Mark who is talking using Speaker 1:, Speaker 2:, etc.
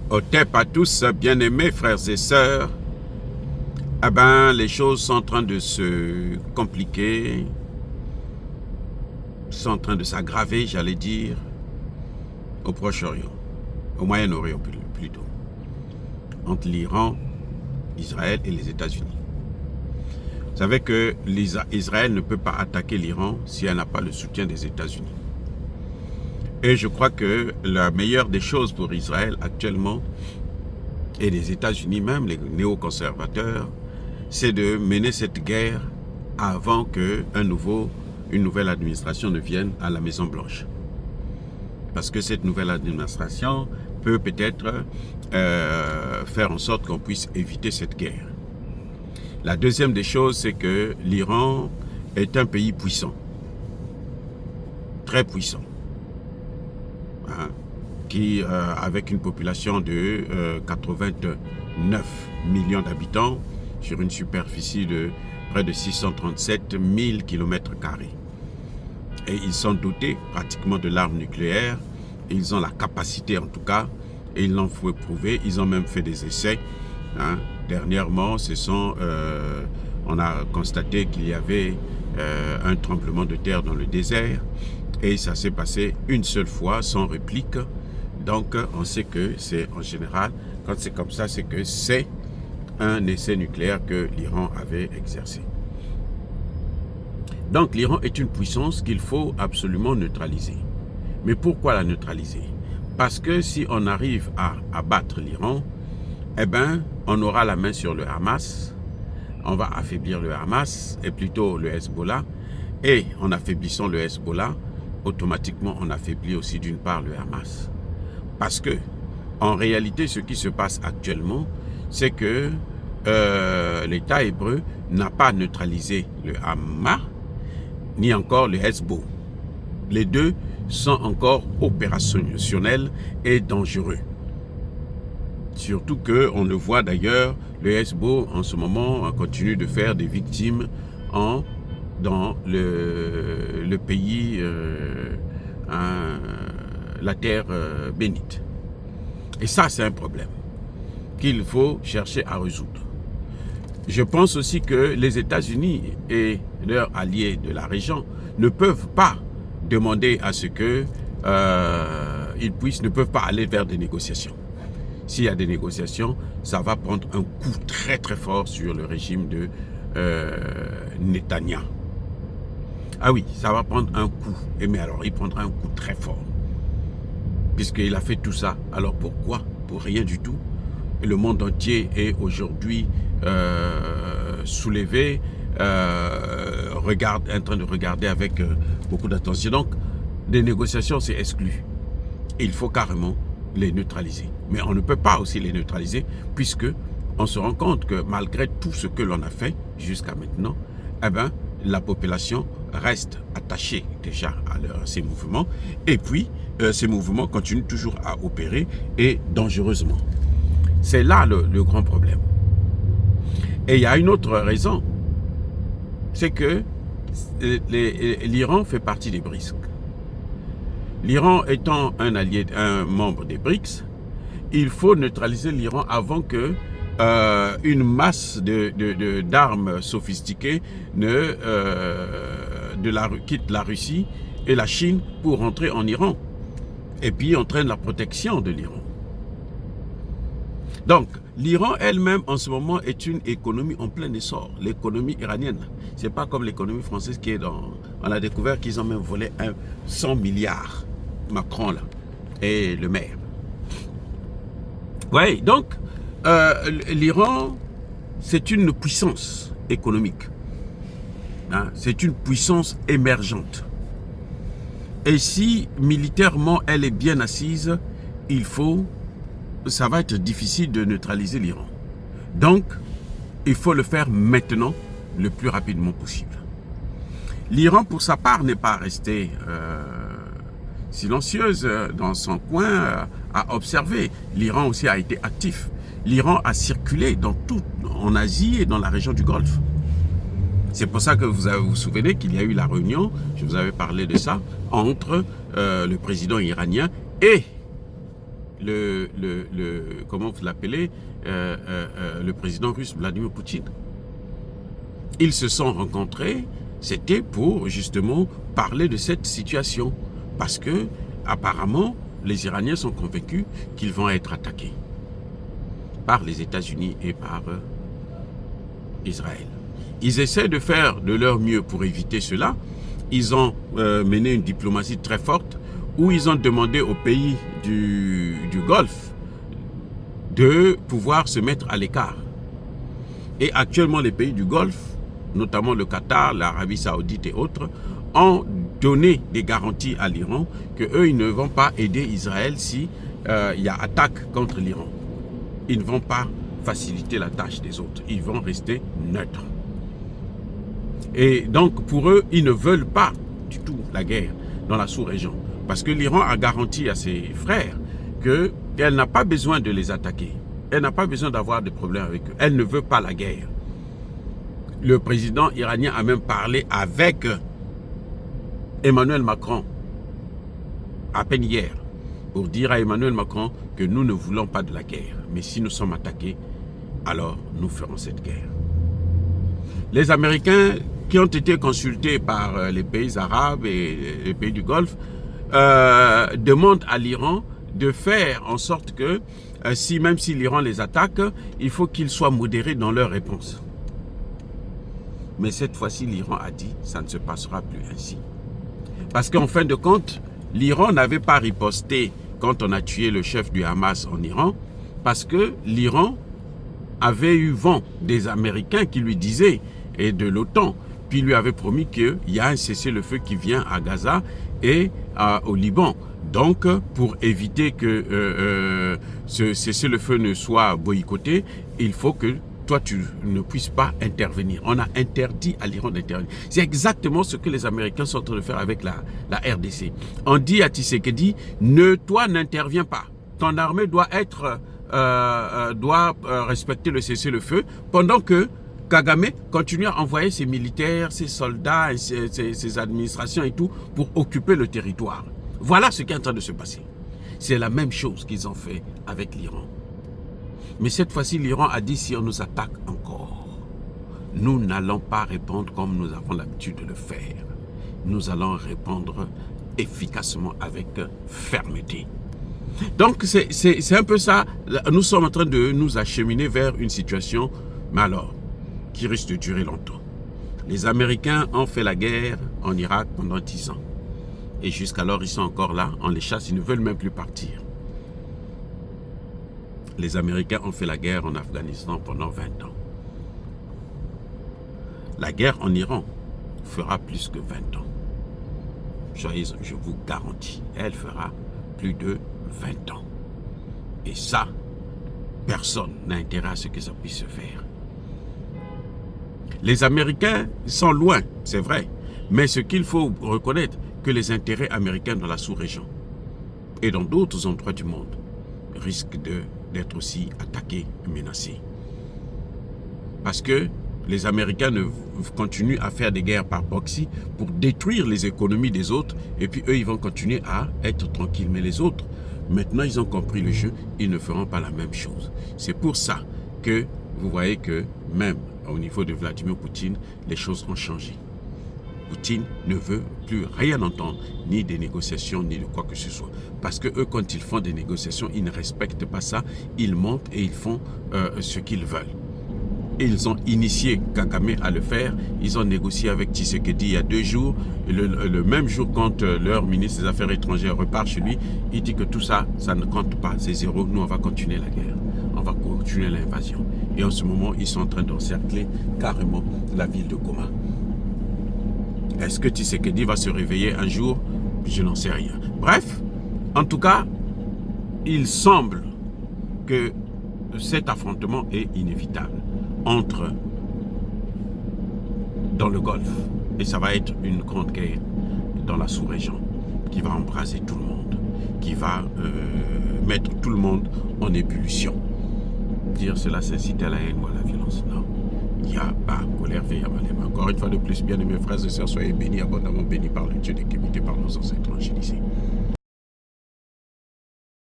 Speaker 1: Otep à tous, bien-aimés frères et sœurs. Eh ben, les choses sont en train de se compliquer, sont en train de s'aggraver, j'allais dire, au Proche-Orient, au Moyen-Orient plutôt, entre l'Iran, Israël et les États-Unis. Vous savez que Israël ne peut pas attaquer l'Iran si elle n'a pas le soutien des États-Unis. Et je crois que la meilleure des choses pour Israël actuellement, et les États-Unis même, les néoconservateurs, c'est de mener cette guerre avant qu'une nouvelle administration ne vienne à la Maison-Blanche. Parce que cette nouvelle administration peut peut-être faire en sorte qu'on puisse éviter cette guerre. La deuxième des choses, c'est que l'Iran est un pays puissant, très puissant, hein, qui, avec une population de 89 millions d'habitants, sur une superficie de près de 637 000 km². Et ils sont dotés pratiquement de l'arme nucléaire, ils ont la capacité en tout cas, et ils l'ont prouvé, ils ont même fait des essais. Hein. Dernièrement, on a constaté qu'il y avait un tremblement de terre dans le désert, et ça s'est passé une seule fois, sans réplique. Donc on sait que c'est en général, quand c'est comme ça, c'est que c'est un essai nucléaire que l'Iran avait exercé. Donc l'Iran est une puissance qu'il faut absolument neutraliser. Mais pourquoi la neutraliser? Parce que si on arrive à abattre l'Iran, eh ben, on aura la main sur le Hamas, on va affaiblir le Hamas, et plutôt le Hezbollah, et en affaiblissant le Hezbollah, automatiquement on affaiblit aussi d'une part le Hamas. Parce que, en réalité, ce qui se passe actuellement, c'est que l'État hébreu n'a pas neutralisé le Hamas, ni encore le Hezbollah. Les deux sont encore opérationnels et dangereux. Surtout qu'on le voit d'ailleurs, le Hezbollah en ce moment continue de faire des victimes dans le pays, la terre bénite. Et ça, c'est un problème qu'il faut chercher à résoudre. Je pense aussi que les États-Unis et leurs alliés de la région ne peuvent pas demander à ce que ne peuvent pas aller vers des négociations. S'il y a des négociations, ça va prendre un coup très très fort sur le régime de Netanyahou. Ah oui, ça va prendre un coup. Mais alors, il prendra un coup très fort. Puisqu'il a fait tout ça. Alors pourquoi? Pour rien du tout. Et le monde entier est aujourd'hui soulevé, en train de regarder avec beaucoup d'attention. Donc, des négociations, c'est exclu. Et il faut carrément les neutraliser. Mais on ne peut pas aussi les neutraliser puisque on se rend compte que malgré tout ce que l'on a fait jusqu'à maintenant, eh ben, la population reste attachée déjà à ces mouvements et puis ces mouvements continuent toujours à opérer et dangereusement. C'est là le grand problème. Et il y a une autre raison, c'est que l'Iran fait partie des BRICS. L'Iran étant un membre des BRICS, il faut neutraliser l'Iran avant que une masse d'armes sophistiquées quitte la Russie et la Chine pour rentrer en Iran. Et puis entraîne la protection de l'Iran. Donc, l'Iran elle-même, en ce moment, est une économie en plein essor. L'économie iranienne. Ce n'est pas comme l'économie française qui est on a découvert qu'ils ont même volé 100 milliards. Macron, là, et le maire. Oui, donc, l'Iran, c'est une puissance économique. Hein, c'est une puissance émergente. Et si, militairement, elle est bien assise, ça va être difficile de neutraliser l'Iran. Donc, il faut le faire maintenant, le plus rapidement possible. L'Iran, pour sa part, n'est pas resté silencieuse dans son coin à observer. L'Iran aussi a été actif. L'Iran a circulé en Asie et dans la région du Golfe. C'est pour ça que vous vous souvenez qu'il y a eu la réunion, je vous avais parlé de ça, entre le président iranien et comment vous l'appelez, le président russe Vladimir Poutine. Ils se sont rencontrés, c'était pour justement parler de cette situation. Parce que, apparemment, les Iraniens sont convaincus qu'ils vont être attaqués par les États-Unis et par Israël. Ils essaient de faire de leur mieux pour éviter cela. Ils ont mené une diplomatie très forte où ils ont demandé aux pays du Golfe de pouvoir se mettre à l'écart. Et actuellement, les pays du Golfe, notamment le Qatar, l'Arabie Saoudite et autres, ont donné des garanties à l'Iran qu'eux, ils ne vont pas aider Israël si il y a attaque contre l'Iran. Ils ne vont pas faciliter la tâche des autres. Ils vont rester neutres. Et donc, pour eux, ils ne veulent pas du tout la guerre dans la sous-région. Parce que l'Iran a garanti à ses frères qu'elle n'a pas besoin de les attaquer. Elle n'a pas besoin d'avoir des problèmes avec eux. Elle ne veut pas la guerre. Le président iranien a même parlé avec Emmanuel Macron, à peine hier, pour dire à Emmanuel Macron que nous ne voulons pas de la guerre. Mais si nous sommes attaqués, alors nous ferons cette guerre. Les Américains qui ont été consultés par les pays arabes et les pays du Golfe demandent à l'Iran de faire en sorte que, même si l'Iran les attaque, il faut qu'ils soient modérés dans leur réponse. Mais cette fois-ci, l'Iran a dit, ça ne se passera plus ainsi. Parce qu'en fin de compte, l'Iran n'avait pas riposté quand on a tué le chef du Hamas en Iran, parce que l'Iran avait eu vent des Américains qui lui disaient, et de l'OTAN, puis lui avait promis qu'il y a un cessez-le-feu qui vient à Gaza et au Liban. Donc, pour éviter que ce cessez-le-feu ne soit boycotté, il faut que toi, tu ne puisses pas intervenir. On a interdit à l'Iran d'intervenir. C'est exactement ce que les Américains sont en train de faire avec la RDC. On dit à Tshisekedi, toi, n'interviens pas. Ton armée doit respecter le cessez-le-feu pendant que Kagame continue à envoyer ses militaires, ses soldats, ses administrations et tout pour occuper le territoire. Voilà ce qui est en train de se passer. C'est la même chose qu'ils ont fait avec l'Iran. Mais cette fois-ci, l'Iran a dit, si on nous attaque encore, nous n'allons pas répondre comme nous avons l'habitude de le faire. Nous allons répondre efficacement avec fermeté. Donc, c'est un peu ça. Nous sommes en train de nous acheminer vers une situation, mais alors, qui risque de durer longtemps. Les Américains ont fait la guerre en Irak pendant 10 ans. Et jusqu'alors, ils sont encore là, on les chasse, ils ne veulent même plus partir. Les Américains ont fait la guerre en Afghanistan pendant 20 ans. La guerre en Iran fera plus que 20 ans. Je vous garantis, elle fera plus de 20 ans. Et ça, personne n'a intérêt à ce que ça puisse se faire. Les Américains sont loin, c'est vrai. Mais ce qu'il faut reconnaître, que les intérêts américains dans la sous-région et dans d'autres endroits du monde risquent d'être aussi attaqués et menacés. Parce que les Américains continuent à faire des guerres par proxy pour détruire les économies des autres et puis eux, ils vont continuer à être tranquilles. Mais les autres, maintenant, ils ont compris le jeu, ils ne feront pas la même chose. C'est pour ça que vous voyez que même au niveau de Vladimir Poutine, les choses ont changé. Poutine ne veut plus rien entendre, ni des négociations, ni de quoi que ce soit. Parce que eux, quand ils font des négociations, ils ne respectent pas ça. Ils montent et ils font ce qu'ils veulent. Ils ont initié Kagame à le faire. Ils ont négocié avec Tshisekedi il y a 2 jours. Le même jour, quand leur ministre des Affaires étrangères repart chez lui, il dit que tout ça, ça ne compte pas. C'est zéro. Nous, on va continuer la guerre. On va continuer l'invasion. Et en ce moment, ils sont en train d'encercler carrément la ville de Goma. Est-ce que Tshisekedi va se réveiller un jour? Je n'en sais rien. Bref, en tout cas, il semble que cet affrontement est inévitable dans le Golfe. Et ça va être une grande guerre dans la sous-région qui va embraser tout le monde, qui va mettre tout le monde en ébullition. Dire cela, c'est inciter à la haine ou à la violence. Non. Colère, encore une fois de plus, bien aimés frères et sœurs, soyez bénis, abondamment bénis par le Dieu des qualités, par nos ancêtres angélisés.